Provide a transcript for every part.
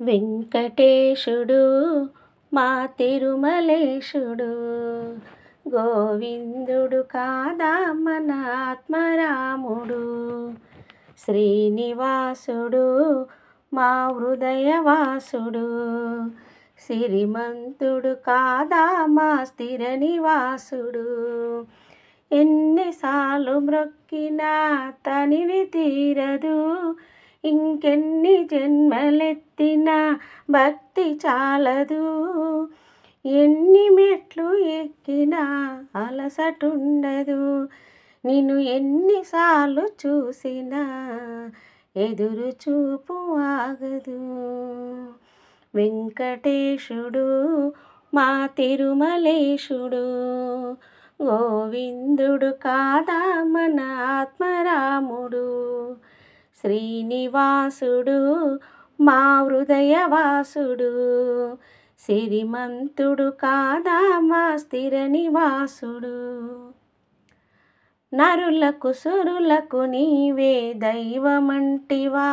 వెంకటేశుడు మా తిరుమలేశుడు, గోవిందుడు కాదా మన ఆత్మరాముడు. శ్రీనివాసుడు మా హృదయవాసుడు, సిరిమంతుడు కాదా మా స్థిర నివాసుడు. ఎన్నిసార్లు మ్రొక్కినా తనివి తీరదు, ఇంకెన్ని జన్మలెత్తినా భక్తి చాలదు. ఎన్ని మెట్లు ఎక్కినా అలసటుండదు, నిన్ను ఎన్నిసార్లు చూసినా ఎదురు చూపు ఆగదు. వెంకటేశుడు మా తిరుమలేశుడు, గోవిందుడు కాదా మన ఆత్మరాముడు. శ్రీనివాసుడు మా హృదయవాసుడు, సిరిమంతుడు కాదా మా స్థిర నివాసుడు. నరులకు సురులకు నీవే దైవమంటివా,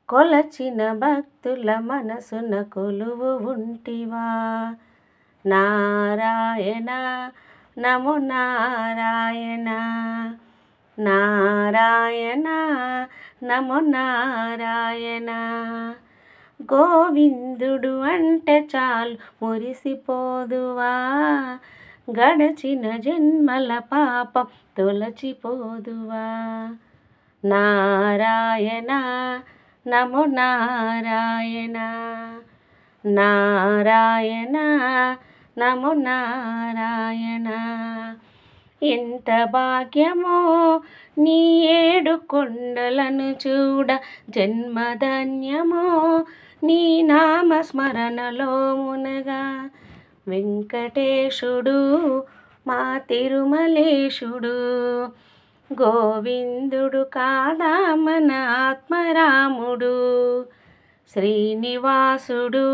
కొలచిన భక్తుల మనసున కొలువు ఉంటివా. నారాయణ నమో నారాయణ, నారాయణ నమో నారాయణ. గోవిందుడు అంటే చాలు మురిసిపోదువా, గడచిన జన్మల పాపం తొలచిపోదువా. నారాయణ నమో నారాయణ, నారాయణ నమో నారాయణ. ఎంత భాగ్యమో నీ ఏడు కొండలను చూడ, జన్మధన్యమో నీ నామస్మరణలో మునగా. వెంకటేశుడు మా తిరుమలేశుడు, గోవిందుడు కాదా మన ఆత్మరాముడు. శ్రీనివాసుడు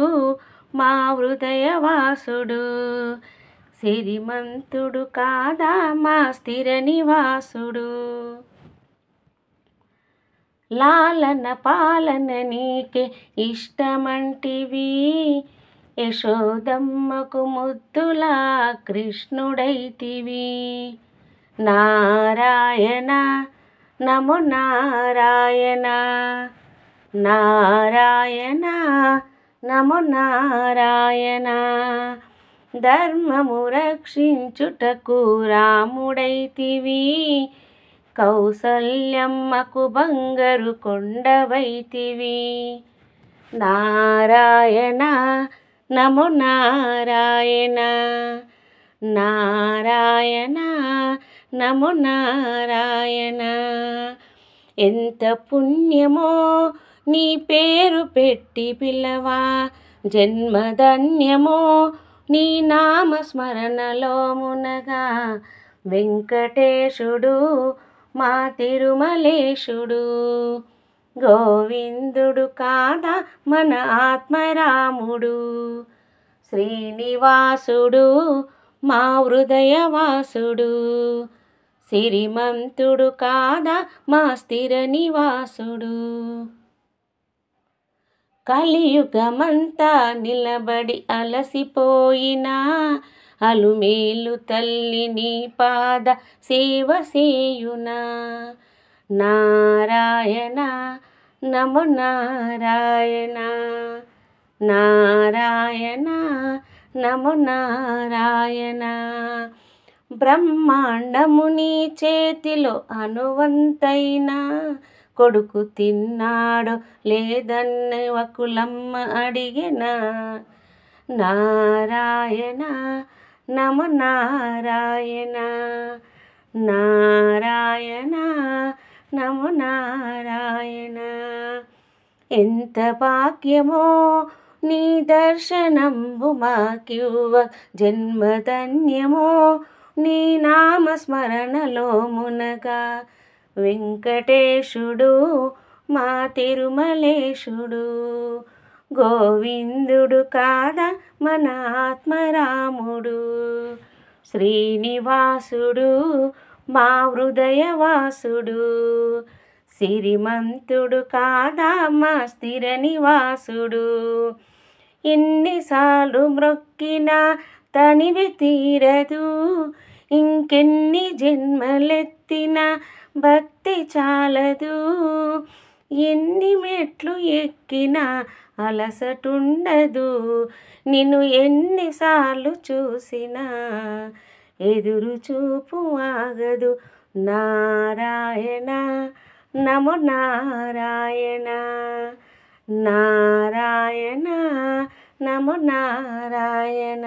మా హృదయవాసుడు, సిరిమంతుడు కాదా మా స్థిర నివాసుడు. లాలన పాలన నీకే ఇష్టమంటివి, యశోదమ్మకు ముద్దులా కృష్ణుడైతివి. నారాయణ నమో నారాయణ, నారాయణ నమో నారాయణ. ధర్మము రక్షించుటకు రాముడైతివి, కౌసల్యమ్మకు బంగారు కొండవైతివి. నారాయణ నమో నారాయణ, నారాయణ నమో నారాయణ. ఎంత పుణ్యమో నీ పేరు పెట్టి పిలవా, జన్మధన్యమో నీ నామస్మరణలో మునగా. వెంకటేశుడు మా తిరుమలేశుడు, గోవిందుడు కాదా మన ఆత్మరాముడు. శ్రీనివాసుడు మా హృదయవాసుడు, సిరిమంతుడు కాదా మా స్థిర నివాసుడు. కలియుగమంతా నిలబడి అలసిపోయినా, అలుమేలు తల్లి నీ పాద సేవ సేయునా. నారాయణ నమో నారాయణ, నారాయణ నమో నారాయణ. బ్రహ్మాండము నీ చేతిలో అనువంతైనా, కొడుకు తిన్నాడో లేదన్న వకులమ్మ అడిగిన. నారాయణ నమో నారాయణ, నారాయణ నమో నారాయణ. ఎంత భాగ్యమో నీ దర్శనంబు మాకివ్వ, జన్మధన్యమో నీ నామస్మరణలో మునగా. వెంకటేశుడు మా తిరుమలేశుడు, గోవిందుడు కాదా మన ఆత్మరాముడు. శ్రీనివాసుడు మా హృదయవాసుడు, సిరిమంతుడు కాదా మా స్థిర నివాసుడు. ఎన్నిసార్లు మ్రొక్కినా తనివి తీరదు, ఇంకెన్ని జన్మలెత్తినా భక్తి చాలదు. ఎన్ని మెట్లు ఎక్కినా అలసటుండదు, నిన్ను ఎన్నిసార్లు చూసినా ఎదురు చూపు ఆగదు. నారాయణ నమో నారాయణ, నారాయణ నమో నారాయణ.